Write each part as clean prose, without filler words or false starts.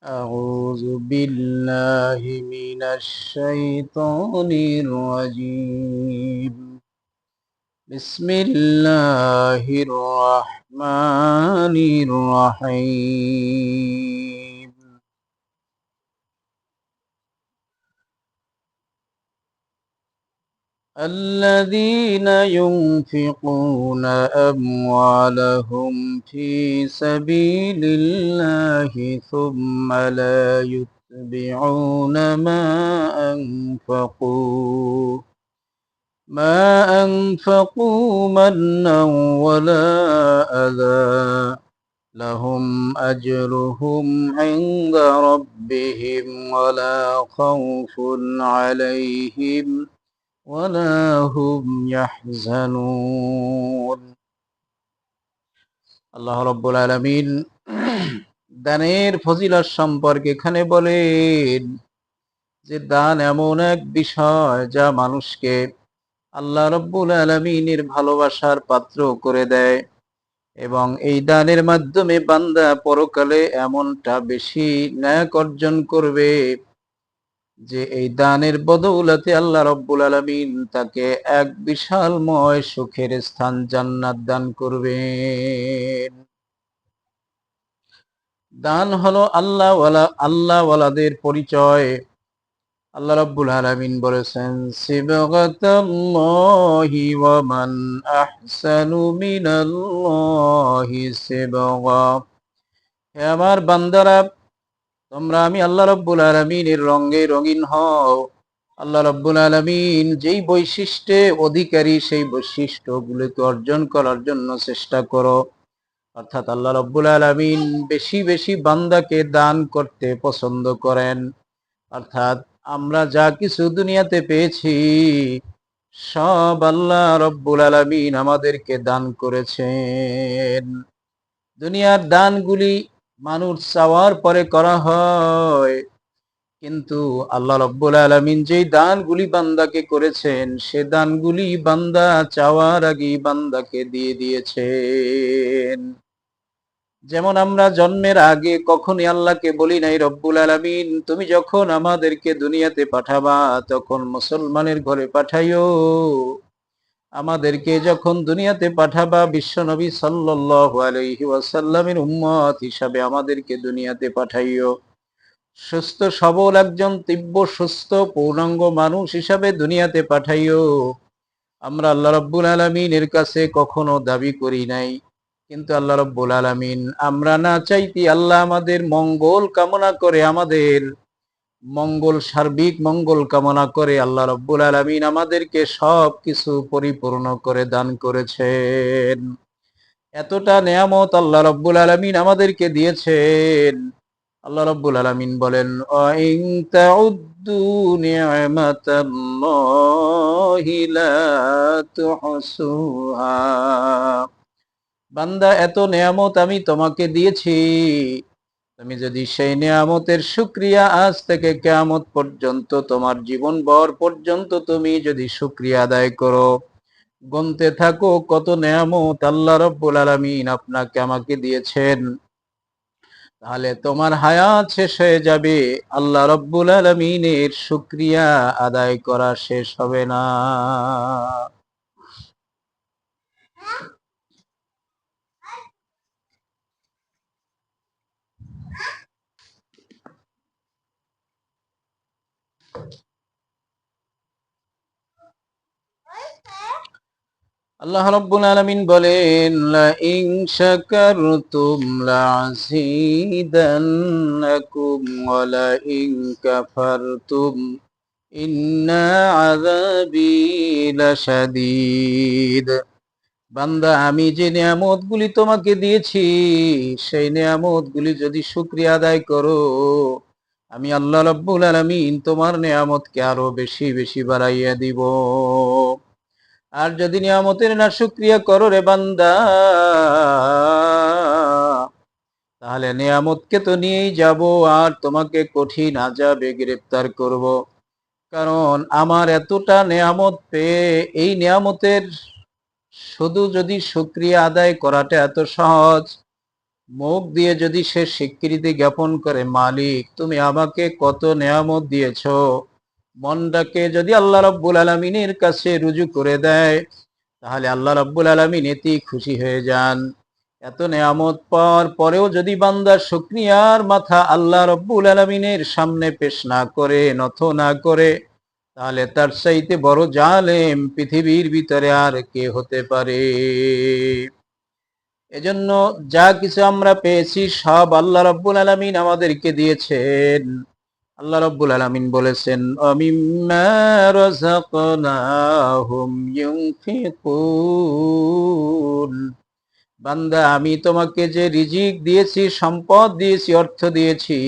أعوذ بالله من الشيطان الرجيم. بسم الله الرحمن الرحيم. الذين ينفقون أموالهم في سبيل الله ثم لا يتبعون ما أنفقوا منا ولا أذى لهم أجرهم عند ربهم ولا خوف عليهم ولا هم يحزنون. আল্লাহ রাব্বুল আলামিন দানের ফজিলত সম্পর্কে এখানে বলেন যে দান এমন এক বিষয় যা মানুষকে আল্লাহ রাব্বুল আলামিনের ভালোবাসার পাত্র করে দেয় এবং এই দানের মাধ্যমে বান্দা পরকালে এমনটা বেশি ন্যায় অর্জন করবে যে এই দানের বদৌলতে আল্লাহ রাব্বুল আলামিন তাকে এক বিশালময় সুখের স্থান জান্নাত দান করবেন। দান হলো আল্লাহওয়ালাদের পরিচয়। আল্লাহ রাব্বুল আলামিন বলেছেন, সিবগাতাল্লাহি ওয়া মান আহসানু মিনাল্লাহি সিবগা। হে আমার বান্দারা, তোমরা আমি আল্লাহ রাব্বুল আলামিনের রঙে রঙিন হও। আল্লাহ রাব্বুল আলামিন যেই বৈশিষ্ট্যে অধিকারী সেই বৈশিষ্ট্যগুলোকে অর্জন করার জন্য চেষ্টা করো। অর্থাৎ আল্লাহ রাব্বুল আলামিন বেশি বেশি বান্দাকে দান করতে পছন্দ করেন। অর্থাৎ আমরা যা কিছু দুনিয়াতে পেয়েছি সব আল্লাহ রাব্বুল আলামিন আমাদেরকে দান করেছেন। দুনিয়ার দানগুলি মানুষ চাওয়ার পরে করা হয়, কিন্তু আল্লাহ রাব্বুল আলামিন যেই দানগুলি বান্দাকে করেছেন সে দানগুলি বান্দা চাওয়ার আগেই বান্দাকে দিয়ে দিয়েছেন। যেমন আমরা জন্মের আগে কখনই আল্লাহকে বলি নাই, রব্বুল আলামিন তুমি যখন আমাদেরকে দুনিয়াতে পাঠাবা তখন মুসলমানের ঘরে পাঠাইও, আমাদেরকে যখন দুনিয়াতে পাঠাবা বিশ্বনবী সাল্লাল্লাহু আলাইহি ওয়াসাল্লামের উম্মত হিসাবে আমাদেরকে দুনিয়াতে পাঠাইও, সুস্থ সবল একজন তিব্য সুস্থ পূর্ণাঙ্গ মানুষ হিসাবে দুনিয়াতে পাঠাইও। আমরা আল্লাহ রাব্বুল আলামিনের কাছে কখনো দাবি করি নাই, কিন্তু আল্লাহ রাব্বুল আলামিন আমরা না চাইতে আল্লাহ আমাদের মঙ্গল কামনা করে, আমাদের মঙ্গল সার্বিক মঙ্গল কামনা করে আল্লাহ রাব্বুল আলামিন আমাদেরকে সব কিছু পরিপূর্ণ করে দান করেছেন। এতটা নেয়ামত আল্লাহ রাব্বুল আলামিন আমাদেরকে দিয়েছেন। আল্লাহ রাব্বুল আলামিন বলেন, ওয়াইন তাউদ্দু নি'মাতাল্লাহি লা তুহসুহা। বান্দা এত নেয়ামত আমি তোমাকে দিয়েছি, তুমি যদি সেই নেয়ামতের শুকরিয়া আজ থেকে কিয়ামত পর্যন্ত তোমার জীবন ভর পর্যন্ত তুমি যদি শুকরিয়া আদায় করো, গুনতে থাকো কত নেয়ামত আল্লাহ রাব্বুল আলামিন আপনাকে আমাকে দিয়েছেন, তাহলে তোমার হায়াত শেষ হয়ে যাবে, আল্লাহ রাব্বুল আলামিনের শুকরিয়া আদায় করা শেষ হবে না। আল্লাহ রাব্বুল আলামিন বলেন, লা ইন শাকারতুম লাযীদান্নাকুম ওয়া লা ইন কাফারতুম ইন্না আযাবি লাশাদীদ। বান্দা আমি যে নিয়ামতগুলি তোমাকে দিয়েছি সেই নিয়ামতগুলি যদি শুকরিয়া আদায় করো, আমি আল্লাহ রাব্বুল আলামিন তোমার নিয়ামতকে আরো বেশি বেশি বাড়াইয়া দিব। আর যদি নিয়ামতের না শুকরিয়া করো রে বান্দা, তাহলে নিয়ামতকে তো নিয়েই যাব আর তোমাকে কঠিন আযাবে গ্রেফতার করব। কারণ আমার এতটা নিয়ামত পেয়ে এই নিয়ামতের শুধু যদি শুকরিয়া আদায় করাটা এত সহজ, মুখ দিয়ে যদি সে স্বীকৃতি জ্ঞাপন করে, মালিক তুমি আমাকে কত নেয়ামত দিয়েছো, মনটাকে যদি আল্লাহ রাব্বুল আলামিনের কাছে রুজু করে দেয়, তাহলে আল্লাহ রাব্বুল আলামিন এতেই খুশি হয়ে যান। এত নেয়ামত পাওয়ার পরেও যদি বান্দা শুকরিয়ার মাথা আল্লাহ রাব্বুল আলামিনের সামনে পেশ না করে, নত না করে, তাহলে তার চাইতে বড় জালেম পৃথিবীর ভিতরে আর কে হতে পারে? এজন্য যা কিছু আমরা পেয়েছি সব আল্লাহ রাব্বুল আলামিন আমাদেরকে দিয়েছেন। আল্লাহ রাব্বুল আলামিন বলেছেন, অমিম্মা রাযাকনাহুম ইউনফিকুন। বান্দা, আমি তোমাকে যে রিজিক দিয়েছি, সম্পদ দিয়েছি, অর্থ দিয়েছি,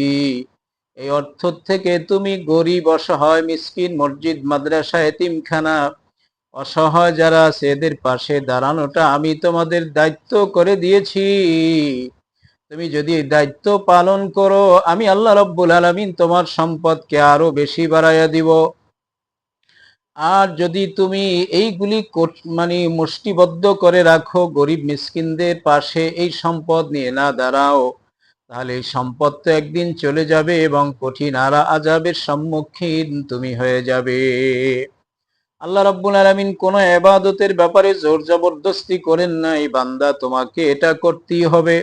এই অর্থ থেকে তুমি গরিব, অসহায়, মিসকিন, মসজিদ, মাদ্রাসা, এতিমখানা, অসহায় যারা আছে এদের পাশে দাঁড়ানোটা আমি তোমাদের দায়িত্ব করে দিয়েছি। তুমি যদি এই দায়িত্ব পালন করো, আমি আল্লাহ রাব্বুল আলামিন তোমার সম্পদকে আরো বেশি বাড়াইয়া দিব। আর যদি তুমি এইগুলি মানে মুষ্টিবদ্ধ করে রাখো, গরিব মিসকিনদের পাশে এই সম্পদ নিয়ে না দাঁড়াও, তাহলে এই সম্পদ তো একদিন চলে যাবে এবং কঠিন আযাবের সম্মুখীন তুমি হয়ে যাবে। আল্লাহ রাব্বুল আলামিন কোন ইবাদতের ব্যাপারে জোর জবরদস্তি করেন নাই, বান্দা তোমাকে এটা করতেই হবে।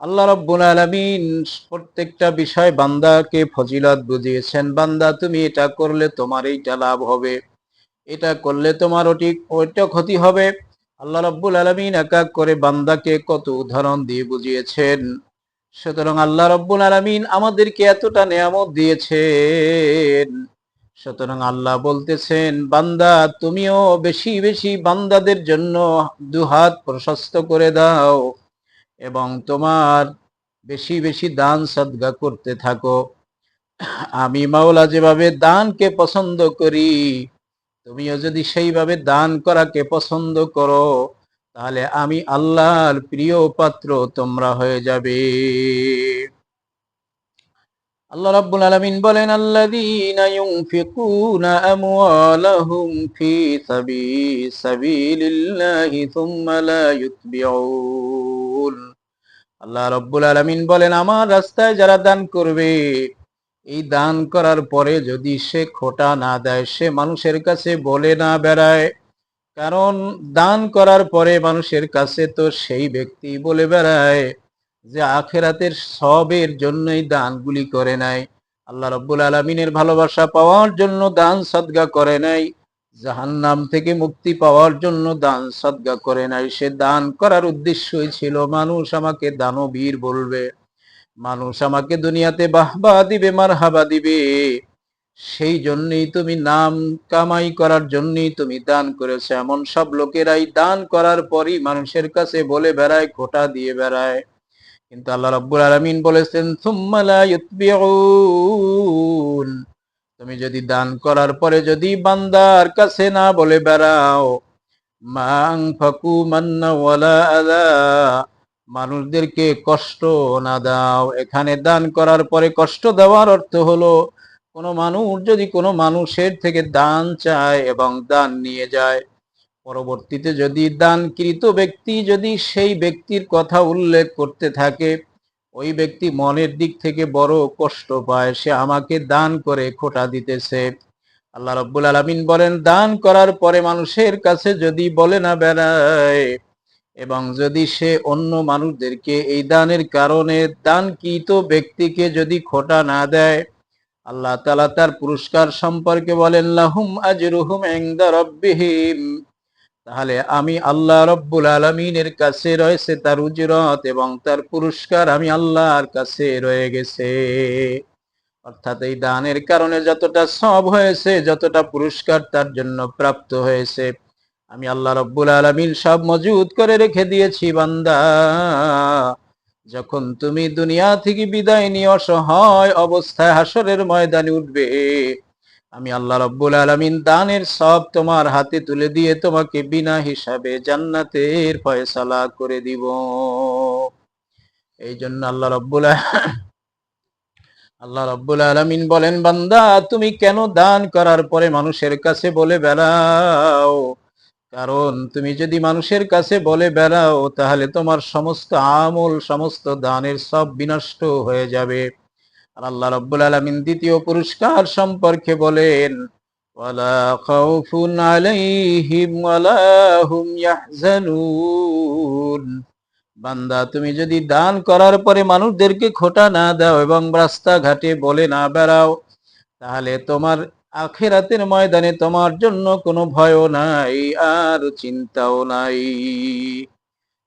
আল্লাহ রাব্বুল আলামিন প্রত্যেকটা বিষয় বান্দাকে ফজিলত বুঝিয়েছেন, বান্দা তুমি এটা করলে তোমার এইটা লাভ হবে, এটা করলে তোমার ওইটা ক্ষতি হবে। আল্লাহ রাব্বুল আলামিন এক এক করে বান্দাকে কত উদাহরণ দিয়ে বুঝিয়েছেন। সুতরাং আল্লাহ রাব্বুল আলামিন আমাদেরকে এতটা নেয়ামত দিয়েছেন, সুতরাং আল্লাহ বলতেছেন, বান্দা তুমিও বেশি বেশি বান্দাদের জন্য দুহাত প্রশস্ত করে দাও এবং তোমার বেশি বেশি দান সদকা করতে থাকো। আমি মাওলা যেভাবে দানকে পছন্দ করি, তুমিও যদি সেইভাবে দান করাকে পছন্দ করো, তাহলে আমি আল্লাহর প্রিয় পাত্র তোমরা হয়ে যাবে। আল্লাহ রাব্বুল আলামিন বলেন, আল্লাযীনা ইউনফিকুনা আমওয়ালাহুম ফি সাবিলিল্লাহি সুম্মা লা ইউতবিউন। আল্লাহ রাব্বুল আলামিন বলেন, আমার রাস্তায় যারা দান করবে, এই দান করার পরে যদি সে খোটা না দেয়, সে মানুষের কাছে বলে না বেড়ায়। কারণ দান করার পরে মানুষের কাছে তো সেই ব্যক্তি বলে বেড়ায় যে আখেরাতের সবের জন্যই দানগুলি করে নাই, আল্লাহ রাব্বুল আলামিনের ভালোবাসা পাওয়ার জন্য দান সদকা করে নাই, জাহান্নাম থেকে মুক্তি পাওয়ার জন্য দান সদকা করে নাই। সে দান করার উদ্দেশ্যই ছিল মানুষ আমাকে দানবীর বলবে, মানুষ আমাকে দুনিয়াতে বাহবা দিবে, মারহাবা দিবে। সেই জন্যই তুমি নাম কামাই করার জন্যই তুমি দান করেছো। এমন সব লোকেরাই দান করার পরই মানুষের কাছে বলে বেড়ায়, খোটা দিয়ে বেড়ায়। কিন্তু আল্লাহ রাব্বুল আলামিন বলেছেন, সুম্মা লা ইউতবিউন। তুমি যদি দান করার পরে যদি বান্দার কাছে না বলে বেড়াও, মা আনফাকু মান্না ওয়ালা আযা, মানুষদেরকে কষ্ট না দাও। এখানে দান করার পরে কষ্ট দেওয়ার অর্থ হলো, কোনো মানুষ যদি কোনো মানুষের থেকে দান চায় এবং দান নিয়ে যায়, পরবর্তীতে যদি দানকৃত ব্যক্তি যদি সেই ব্যক্তির কথা উল্লেখ করতে থাকে, ওই ব্যক্তি মনের দিক থেকে বড় কষ্ট পায়, সে আমাকে দান করে খোটা দিতেছে। আল্লাহ রাব্বুল আলামিন বলেন, দান করার পরে মানুষের কাছে যদি বলে না বেড়ায় এবং যদি সে অন্য মানুষদেরকে এই দানের কারণে দানকৃত ব্যক্তিকে যদি খোটা না দেয়, আল্লাহ তাআলা তার পুরস্কার সম্পর্কে বলেন, লাহুম আজরুহুম ইনদা রাব্বিহিম। তাহলে আমি আল্লাহ রাব্বুল আলামিনের কাছে রয়েছে তার উজরত এবং তার পুরস্কার আমি আল্লাহর কাছে রয়ে গেছে। অর্থাৎ এই দানের কারণে যতটা সওয়াব হয়েছে, যতটা পুরস্কার তার জন্য প্রাপ্ত হয়েছে, আমি আল্লাহ রাব্বুল আলামিন সব মজুদ করে রেখে দিয়েছি। বান্দা, যখন তুমি দুনিয়া থেকে বিদায় নিয়ে অসহায় অবস্থায় হাসরের ময়দানে উঠবে, আমি আল্লাহ রাব্বুল আলামিন দানের সব তোমার হাতে তুলে দিয়ে তোমাকে বিনা হিসাবে জান্নাতের ফয়সালা করে দিব। এই জন্য আল্লাহ রাব্বুল আলামিন বলেন, বান্দা তুমি কেন দান করার পরে মানুষের কাছে বলে বেড়াও? কারণ তুমি যদি মানুষের কাছে বলে বেড়াও তাহলে তোমার সমস্ত আমল, সমস্ত দানের সব বিনষ্ট হয়ে যাবে। আর আল্লাহ রাব্বুল আলামিন দ্বিতীয় পুরস্কার সম্পর্কে বলেন, ওয়ালা খাউফুন আলাইহিম ওয়ালা হুম ইয়াহজানুন। বান্দা, তুমি যদি দান করার পরে মানুষদেরকে খোটা না দাও এবং রাস্তাঘাটে বলে না বেড়াও, তাহলে তোমার আখিরাতের ময়দানে তোমার জন্য কোনো ভয়ও নাই আর চিন্তাও নাই।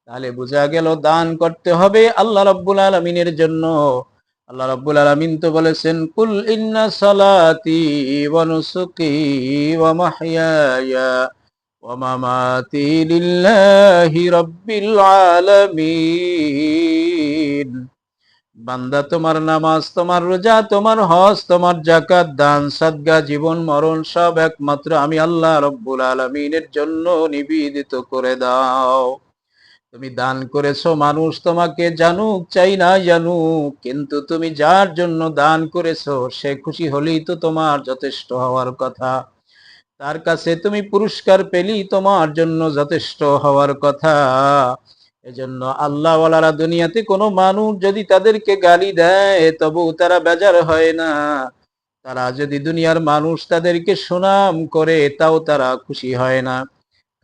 তাহলে বোঝা গেল দান করতে হবে আল্লাহ রাব্বুল আলামিনের জন্য। আল্লাহ রাব্বুল আলামিন তো বলেছেন, কুল ইন্না সালাতি ওয়া নুসুকি ওয়া মাহইয়ায়া ওয়া মামাতি লিল্লাহি রাব্বিল আলামিন। বান্দা, তোমার নামাজ, তোমার রোজা, তোমার হজ, তোমার যাকাত, দান সাদগা, জীবন মরণ সব একমাত্র আমি আল্লাহ রাব্বুল আলামিনের জন্য নিবেদিত করে দাও। তুমি দান করেছো, মানুষ তোমাকে জানুক চাই না জানুক, কিন্তু তুমি যার জন্য দান করেছো সে খুশি হলেই তো তোমার যথেষ্ট হওয়ার কথা। তার কাছে তুমি পুরস্কার পেলেই তোমার জন্য যথেষ্ট হওয়ার কথা। এজন্য আল্লাহওয়ালারা দুনিয়াতে কোনো মানুষ যদি তাদেরকে গালি দেয় তবু তারা বেজার হয় না। তারা যদি দুনিয়ার মানুষ তাদেরকে সুনাম করে তাও তারা খুশি হয় না।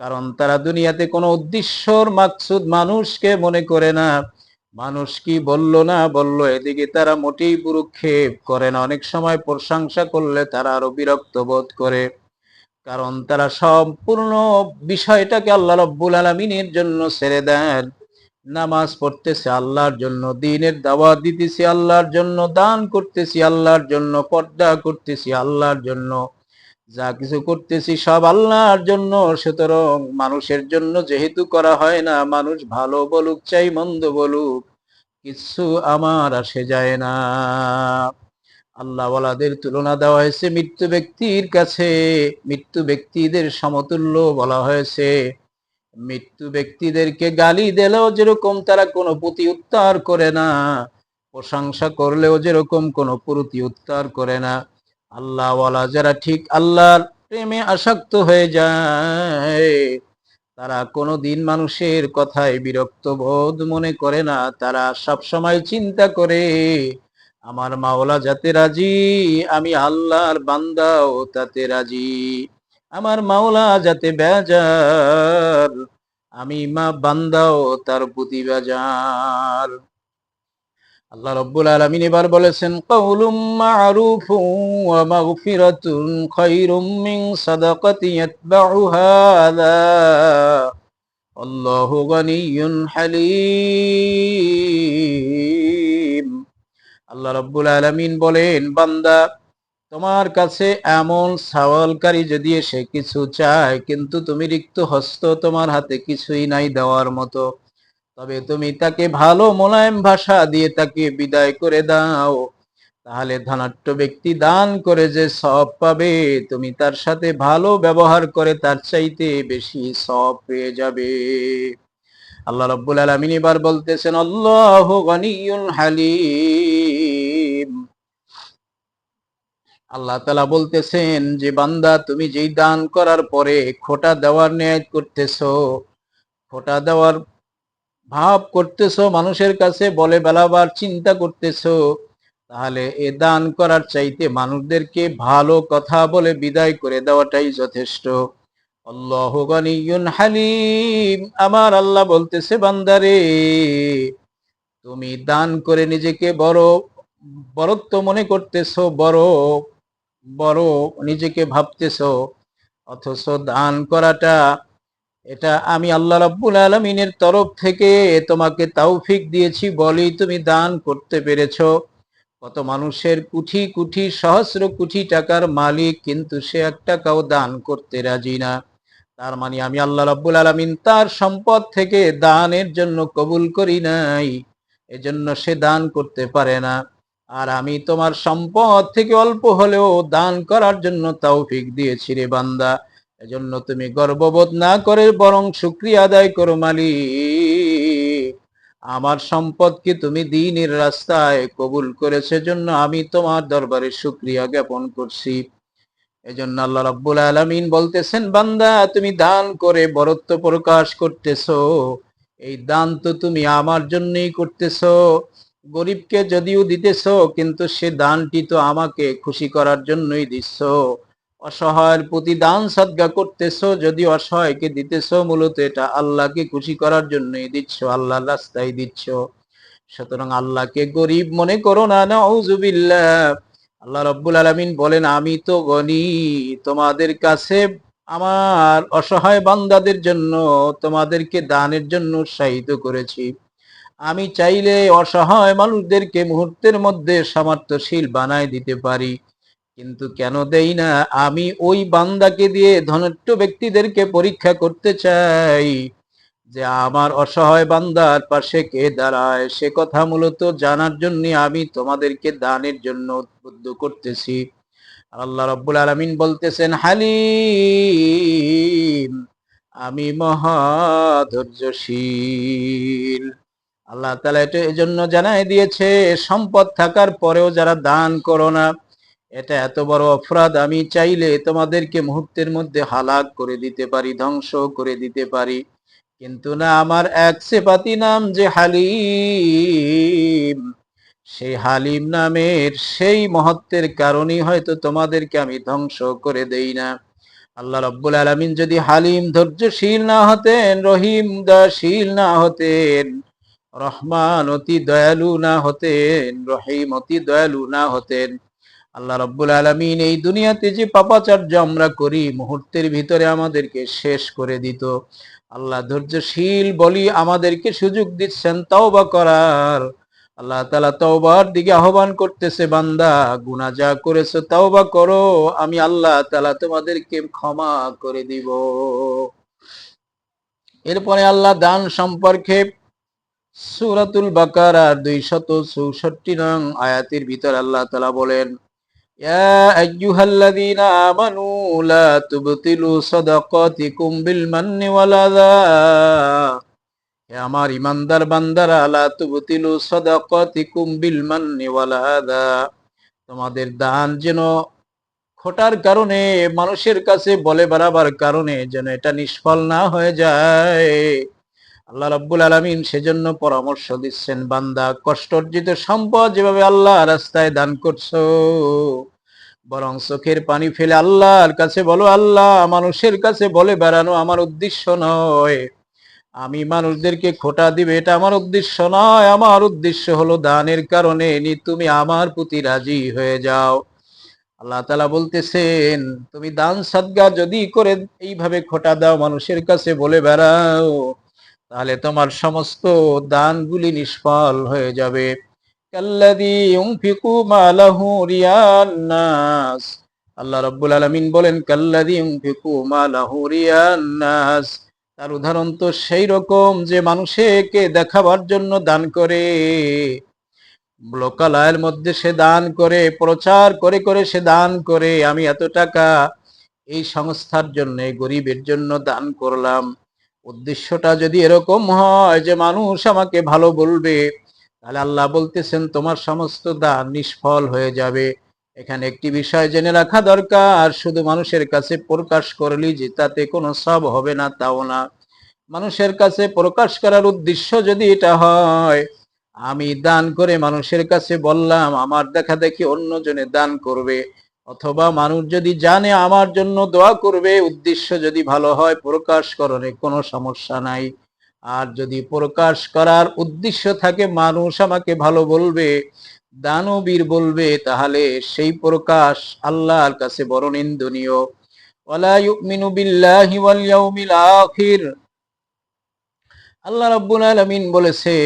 কারণ তারা দুনিয়াতে কোনো উদ্দেশ্যর মাকসুদ মানুষকে মনে করে না। মানুষ কি বলল না বলল এদিকে তারা মোটেই ভ্রূক্ষেপ করে না। অনেক সময় প্রশংসা করলে তারা আরো বিরক্ত বোধ করে। কারণ তারা সম্পূর্ণ বিষয়টাকে আল্লাহ রাব্বুল আলামিনের জন্য ছেড়ে দেন। নামাজ পড়তেছে আল্লাহর জন্য, দ্বীনের দাওয়াত দিতেছি আল্লাহর জন্য, দান করতেছি আল্লাহর জন্য, পর্দা করতেছি আল্লাহর জন্য, যা কিছু করতেছি সব আল্লাহর জন্য। সুতরাং মানুষের জন্য যেহেতু করা হয় না, মানুষ ভালো বলুক চাই মন্দ বলুক, কিছু আমার আসে যায় না। আল্লাহওয়ালাদের তুলনা দেওয়া হয়েছে মৃত্যু ব্যক্তির কাছে, মৃত্যু ব্যক্তিদের সমতুল্য বলা হয়েছে। মৃত্যু ব্যক্তিদেরকে গালি দিলেও যেরকম তারা কোনো প্রতি উত্তর করে না, প্রশংসা করলেও যেরকম কোনো প্রতি উত্তর করে না, আল্লাহওয়ালা যারা ঠিক আল্লাহর প্রেমে আসক্ত হয়ে যায় তারা কোনোদিন মানুষের কথায় বিরক্ত বোধ মনে করে না। তারা সব সময় চিন্তা করে, আমার মাওলা যাতে রাজি, আমি আল্লাহর বান্দাও তাতে রাজি। আমার মাওলা যাতে বেজার, আমি মা বান্দাও তার প্রতি বেজার। আল্লাহ রাব্বুল আলামিন এবার বলেছেন, কাউলুম মা'রুফুন ওয়া মাগফিরাতুন খায়রুম মিন সাদাকাতিন ইয়াতবাউহা আযা আল্লাহু গানিয়্যুন হালিম। আল্লাহ রাব্বুল আলামিন বলেন, বান্দা, তোমার কাছে এমন সওয়ালকারী যদি এসে কিছু চায় কিন্তু তুমি রিক্ত হস্ত, তোমার হাতে কিছুই নাই দেওয়ার মতো, তবে তুমি তাকে ভালো মোলায়েম ভাষা দিয়ে তাকে বিদায় করে দাও, তাহলে ধনাঢ্য ব্যক্তি দান করে যে সওয়াব পাবে, তুমি তার সাথে ভালো ব্যবহার করে তার চাইতে বেশি সওয়াব পেয়ে যাবে। আল্লাহ রাব্বুল আলামিন এবার বলতেছেন, আল্লাহু গানিয়্যুন হালিম। আল্লাহ তাআলা বলতেছেন যে, বান্দা, তুমি যেই দান করার পরে খোটা দেওয়ার নিয়ত করতেছো, খোটা দেওয়ার ভাব করতেছো, মানুষের কাছে বলে বেড়াবার চিন্তা করতেছো, তাহলে এ দান করার চাইতে মানুষদেরকে ভালো কথা বলে বিদায় করে দেওয়াটাই যথেষ্ট। আল্লাহু গানিয়্যুন হালিম। আমার আল্লাহ বলতেছে, বান্দারে, তুমি দান করে নিজেকে বড় বড়ত্ব মনে করতেছো, বড় বড় নিজেকে ভাবতেছো, অথচ দান করাটা এটা আমি আল্লাহ রাব্বুল আলামিনের তরফ থেকে তোমাকে তৌফিক দিয়েছি বলেই তুমি দান করতে পেরেছো। কত মানুষের কোটি কোটি সহস্র কোটি টাকার মালিক, কিন্তু সে এক টাকাও দান করতে রাজি না। তার মানে আমি আল্লাহ রাব্বুল আলামিন তার সম্পদ থেকে দানের জন্য কবুল করি নাই, এজন্য সে দান করতে পারে না। আর আমি তোমার সম্পদ থেকে অল্প হলেও দান করার জন্য তৌফিক দিয়েছি রে বান্দা। এজন্য তুমি গর্ববোধ না করে বরং শুকরিয়া আদায় করো, মালিক, আমার সম্পদকে তুমি দ্বীনের রাস্তায় কবুল করেছো, জন্য আমি তোমার দরবারে শুকরিয়া জ্ঞাপন করছি। এজন্য আল্লাহ রাব্বুল আলামিন বলতেছেন, বান্দা তুমি দান করে বরত্ব প্রকাশ করতেছো, এই দান তো তুমি আমার জন্যই করতেছো। গরিবকে যদিও দিতেছো, কিন্তু সে দানটি তো আমাকে খুশি করার জন্যই দিচ্ছ। অসহায়ের প্রতি দান সদকা করতেছো, যদি অসহায়কে দিতেছো, মূলত এটা আল্লাহকে খুশি করার জন্যই দিচ্ছ, আল্লাহর রাস্তায় দিচ্ছ। সুতরাং আল্লাহকে গরিব মনে করো না, নাউজুবিল্লাহ। আল্লাহ রাব্বুল আলামিন বলেন, আমি তো গনি, তোমাদের কাছে আমার অসহায় বান্দাদের জন্য তোমাদেরকে দানের জন্য উৎসাহিত করেছি। আমি চাইলে অসহায় মানুষদেরকে মুহূর্তের মধ্যে সামর্থ্যশীল বানায় দিতে পারি, কিন্তু কেন দেই না? আমি ওই বান্দাকে দিয়ে ধনাঢ্য ব্যক্তিদেরকে পরীক্ষা করতে চাই যে আমার অসহায় বান্দার পাশে কে দাঁড়ায়, সে কথা মূলত জানার জন্য আমি তোমাদেরকে দানের জন্য উদ্বুদ্ধ করতেছি। আল্লাহ রাব্বুল আলামিন বলতেছেন, হালিম, আমি মহা ধৈর্যশীল। আল্লাহ তাআলা এটা এজন্য জানাই দিয়েছে, সম্পদ থাকার পরেও যারা দান করো না, এটা এত বড় অপরাধ। আমি চাইলে তোমাদেরকে মুহূর্তের মধ্যে হালাক করে দিতে পারি, ধ্বংস করে দিতে পারি, কিন্তু না, আমার এক সিফাতি নাম যে হালিম, সেই হালিম নামের সেই মহত্বের কারণেই হয়তো তোমাদেরকে আমি ধ্বংস করে দেই না। আল্লাহ রাব্বুল আলামিন যদি হালিম ধৈর্যশীল না হতেন, রহিম দয়াশীল না হতেন, রহমান অতি দয়ালু না হতেন, রহিম অতি দয়ালু না হতেন, আল্লাহ রাব্বুল আলামিন এই দুনিয়াতে যে পাপাচার্য আমরা করি মুহূর্তের ভিতরে আমাদেরকে শেষ করে দিত। আল্লাহ ধৈর্যশীল বলি আমাদেরকে সুযোগ দিচ্ছেন তওবা করার। আল্লাহ তাআলা তওবার দিকে আহ্বান করতেছে, বান্দা গুনাহ যা করেছো তওবা করো, আমি আল্লাহ তাআলা তোমাদেরকে ক্ষমা করে দিব। এরপরে আল্লাহ দান সম্পর্কে সূরাতুল বাকারার 264 নং আয়াতের ভিতর আল্লাহ তাআলা বলেন, ইয়া আইয়ুহাল্লাযীনা আমানু লা তুবতিলু সাদাকাতিকুম বিল মান্নি ওয়াল আযা। হে আমার ইমানদার বান্দারা, লা তুবতিলু সাদাকাতিকুম বিল মান্নি ওয়াল আযা, তোমাদের দান যেন খোটার কারণে, মানুষের কাছে বলে বেড়াবার কারণে যেন এটা নিষ্ফল না হয়ে যায়। আল্লাহ রাব্বুল আলামিন সেজন্য পরামর্শ দিচ্ছেন, বান্দা কষ্ট অর্জিত সম্পদ যেভাবে আল্লাহ রাস্তায় দান করছো, বরং চোখের পানি ফেলে আল্লাহর কাছে বলো, আল্লাহ, মানুষের কাছে বলে বেড়ানো আমার উদ্দেশ্য নয়, আমি মানুষদেরকে খোটা দিবে এটা আমার উদ্দেশ্য নয়, আমার উদ্দেশ্য হলো দানের কারণে তুমি আমার প্রতি রাজি হয়ে যাও। আল্লাহ তাআলা বলতেছেন, তুমি দান সাদগা যদি করে এইভাবে খোটা দাও, মানুষের কাছে বলে বেড়াও, তাহলে তোমার সমস্ত দানগুলি নিষ্ফল হয়ে যাবে। কাল্লাযী ইউনফিকু মালাহু রিয়ান নাস, আল্লাহ রাব্বুল আলামিন বলেন, কাল্লাযী ইউনফিকু মালাহু রিয়ান নাস, তার উদাহরণ তো সেই রকম যে মানুষকে দেখাবার জন্য দান করে, লোকালয়ের মধ্যে সে দান করে, প্রচার করে করে সে দান করে, আমি এত টাকা এই সংস্থার জন্য, গরিবের জন্য দান করলাম। উদ্দেশ্যটা যদি এরকম হয় যে মানুষ আমাকে ভালো বলবে, তাহলে আল্লাহ বলতেছেন তোমার সমস্ত দান নিষ্ফল হয়ে যাবে। এখানে একটি বিষয় জেনে রাখা দরকার, শুধু মানুষের কাছে প্রকাশ করলি যে তাতে কোনো সব হবে না, তাও না। মানুষের কাছে প্রকাশ করার উদ্দেশ্য যদি এটা হয়, আমি দান করে মানুষের কাছে বললাম, আমার দেখা দেখি অন্যজনে দান করবে, অথবা মানুষ যদি জানে আমার জন্য দোয়া করবে, উদ্দেশ্য যদি ভালো হয়, প্রকাশ করণে কোনো সমস্যা নাই। আর যদি প্রকাশ করার উদ্দেশ্য থাকে মানুষ আমাকে ভালো বলবে, দানবীর বলবে, তাহলে সেই প্রকাশ আল্লাহর কাছে বড় নিন্দনীয়। ওয়ালা ইউমিনু বিল্লাহি ওয়াল ইয়াউমিল আখির, আল্লাহ রাব্বুল আলামিন বলেছেন,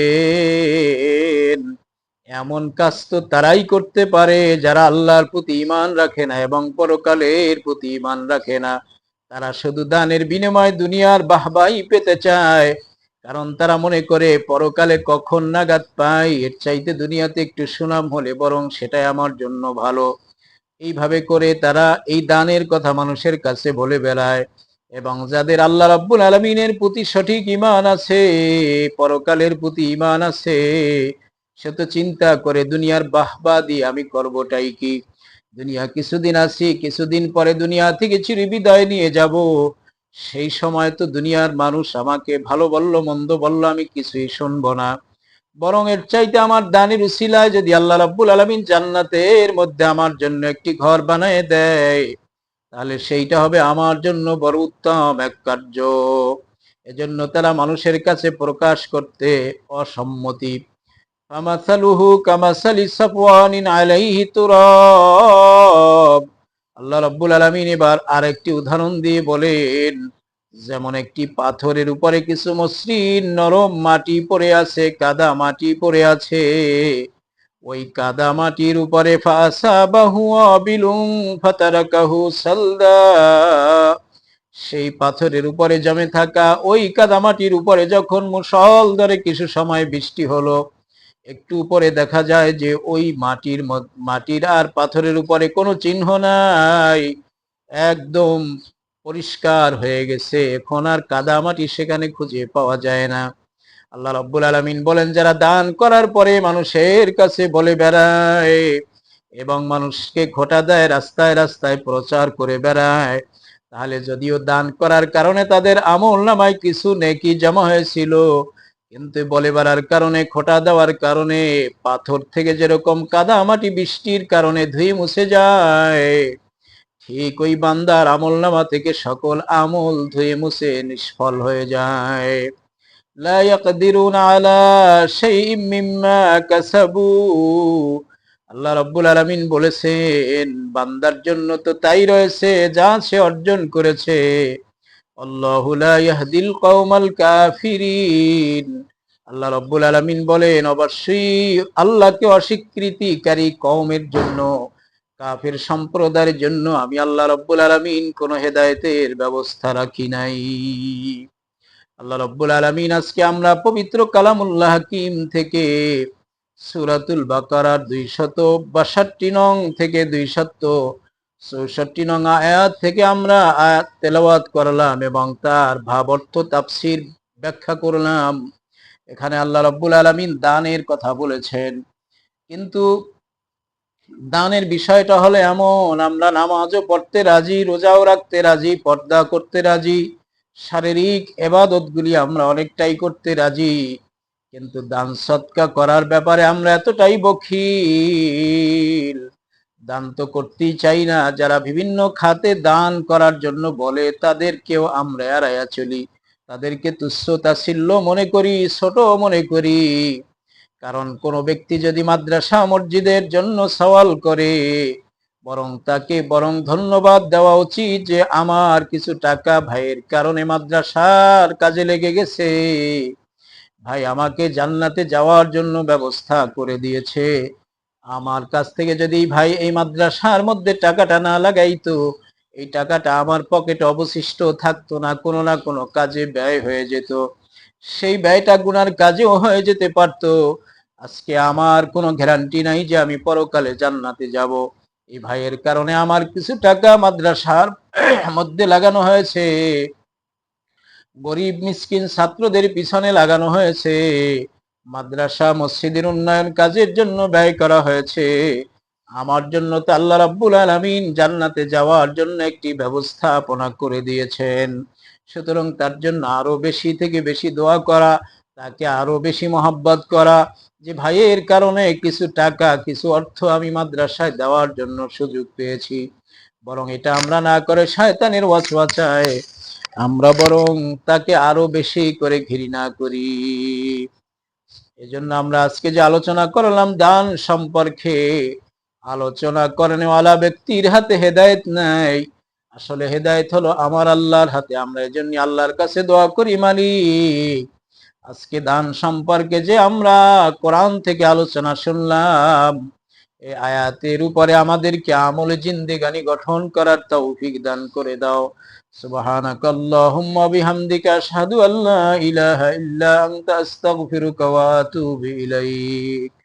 এমন কাজ তো তারাই করতে পারে যারা আল্লাহর প্রতি ঈমান রাখে না এবং পরকালের প্রতি ঈমান রাখে না। তারা শুধু দানের বিনিময়ে দুনিয়ার বাহবাহি পেতে চায়, কারণ তারা মনে করে পরকালে কখন নাগাদ পাই, এর চাইতে দুনিয়াতে একটু সুনাম হলে বরং সেটাই আমার জন্য ভালো। এইভাবে করে তারা এই দানের কথা মানুষের কাছে বলে বেড়ায়। এবং যাদের আল্লাহ রাব্বুল আলামিনের প্রতি সঠিক ঈমান আছে, পরকালের প্রতি ঈমান আছে, সে তো চিন্তা করে দুনিয়ার বাহবা দিয়ে আমি করবটাই কি। দুনিয়া কিছুদিন আছি, কিছুদিন পরে দুনিয়া থেকে চিরবিদায় নিয়ে যাব। সেই সময় তো দুনিয়ার মানুষ আমাকে ভালো বলল মন্দ বলল আমি কিছুই শুনবো না। বরং এর চাইতে আমার দানের উসিলায় যদি আল্লাহ রাব্বুল আলামিন জান্নাতের মধ্যে আমার জন্য একটি ঘর বানায় দেয়, তাহলে সেইটা হবে আমার জন্য বড় উত্তম এক কার্য। এজন্য তারা মানুষের কাছে প্রকাশ করতে অসম্মতি। ফামাসালুহু কামাসালি সাফওয়ানিন আলাইহি তুরাব। আল্লাহ রাব্বুল আলামিন এবার আরেকটি উদাহরণ দিয়ে বলেন, যেমন একটি পাথরের উপরে কিছু মসৃণ নরম মাটি পড়ে আছে, কাদা মাটি পড়ে আছে। ওই কাদা মাটির উপরে ফাসাবাহু আবিলুম ফাতারাকাহু সালদা। সেই পাথরের উপরে জমে থাকা ওই কাদা মাটির উপরে যখন মুষলধারে কিছু সময় বৃষ্টি হলো, একটু উপরে দেখা যায় যে ওই মাটির আর পাথরের উপরে কোনো চিহ্ন নাই, একদম পরিষ্কার হয়ে গেছে। এখন আর কাদা মাটি সেখানে খুঁজে পাওয়া যায় না। আল্লাহ রাব্বুল আলামিন বলেন, যারা দান করার পরে মানুষের কাছে বলে বেড়ায় এবং মানুষকে খোঁটা দেয়, রাস্তায় রাস্তায় প্রচার করে বেড়ায়, তাহলে যদিও দান করার কারণে তাদের আমল নামায় কিছু নেকি জমা হয়েছিল, কিন্তু বলে বেড়ার কারণে, খোঁটা দেওয়ার কারণে পাথর থেকে যেরকম কাদা মাটি বৃষ্টির কারণে ধুয়ে মুছে যায়, ঠিক ওই বান্দার আমল নামা থেকে সকল আমল ধুয়ে মুছে নিষ্ফল হয়ে যায়। লা ইয়াকদিরুনা আলা শাইইম মিম্মা কাসাবু। আল্লাহ রাব্বুল আলামিন বলেছেন, বান্দার জন্য তো তাই রয়েছে যা সে অর্জন করেছে। আল্লাহু লা ইয়াহদিল কওমাল কাফিরিন। আল্লাহ রাব্বুল আলামিন বলেন, অবশ্যই আল্লাহকে অস্বীকৃতিকারী কওমের জন্য, কাফির সম্প্রদায়ের জন্য আমি আল্লাহ রাব্বুল আলামিন কোন হেদায়েতের ব্যবস্থা রাখি নাই। আল্লাহ রাব্বুল আলামিন আজকে আমরা পবিত্র কালামুল্লাহ হাকিম থেকে সূরাতুল বাকারার 262 নং থেকে 264 নং আয়াত থেকে আমরা আয়াত তেলাওয়াত করলাম এবং তার ভাবার্থ তাফসীর ব্যাখ্যা করলাম। এখানে আল্লাহ রাব্বুল আলামিন দানের কথা বলেছেন, কিন্তু দানের বিষয়টা হলো এমন, আমরা নামাজও পড়তে রাজি, রোজাও রাখতে রাজি, পর্দা করতে রাজি, শারীরিক ইবাদতগুলি আমরা অনেকটাই করতে রাজি, কিন্তু দান সদকা করার ব্যাপারে আমরা এতটাই বখিল, দান তো করতেই চাই না। যারা বিভিন্ন খাতে দান করার জন্য বলে তাদেরকেও আমরা এড়াইয়া চলি, তাদেরকে তুচ্ছ তাচ্ছিল্য মনে করি, ছোট মনে করি। কারণ কোন ব্যক্তি যদি মাদ্রাসা মসজিদের জন্য সওয়াল করে, তাকে ধন্যবাদ দেওয়া উচিত যে আমার কিছু টাকা ভাইয়ের কারণে মাদ্রাসার কাজে লেগে গেছে, ভাই আমাকে জান্নাতে যাওয়ার জন্য ব্যবস্থা করে দিয়েছে। আমার কাছ থেকে যদি ভাই এই মাদ্রাসার মধ্যে টাকাটা না লাগাইতো, এই টাকাটা আমার পকেটে অবশিষ্ট থাকতো না, কোনো না কোনো কাজে ব্যয় হয়ে যেত, সেই ব্যয়টা গুনার কাজেও হয়ে যেতে পারতো। আজকে আমার কোনো গ্যারান্টি নাই যে আমি পরকালে জান্নাতে যাব। এই ভাইয়ের কারণে আমার কিছু টাকা মাদ্রাসার মধ্যে লাগানো হয়েছে, গরিব মিসকিন ছাত্রদের পিছনে লাগানো হয়েছে, মাদ্রাসা মসজিদের উন্নয়ন কাজের জন্য ব্যয় করা হয়েছে। আমার জন্য তো আল্লাহ রাব্বুল আলামিন জান্নাতে যাওয়ার জন্য একটি ব্যবস্থাপনা করে দিয়েছেন। সুতরাং তার জন্য আরো বেশি থেকে বেশি দোয়া করা, তাকে আরো বেশি মহব্বত করা, যে ভাইয়ের কারণে কিছু টাকা, কিছু অর্থ আমি মাদ্রাসায় দেওয়ার জন্য সুযোগ পেয়েছি। বরং এটা আমরা না করে শয়তানের ওয়াসওয়াসায় আমরা বরং তাকে আরো বেশি করে ঘৃণা করি। এজন্য আমরা আজকে যে আলোচনা করলাম দান সম্পর্কে, আলোচনা করেনওয়ালা ব্যক্তির হাতে হেদায়েত নাই, আসলে হেদায়েত হলো আমার আল্লাহর হাতে। আমরা এজন্য আল্লাহর কাছে দোয়া করি, মালিক আজকে দান সম্পর্কে যে আমরা কোরআন থেকে আলোচনা শুনলাম, এই আয়াতের উপরে আমাদেরকে আমলে জিন্দেগানি গঠন করার তৌফিক দান করে দাও। সুবহানাকাল্লাহুম্মা বিহামদিকা আশহাদু আল্লা ইলাহা ইল্লা আনতা আস্তাগফিরুকা ওয়া আতুবু ইলাইক।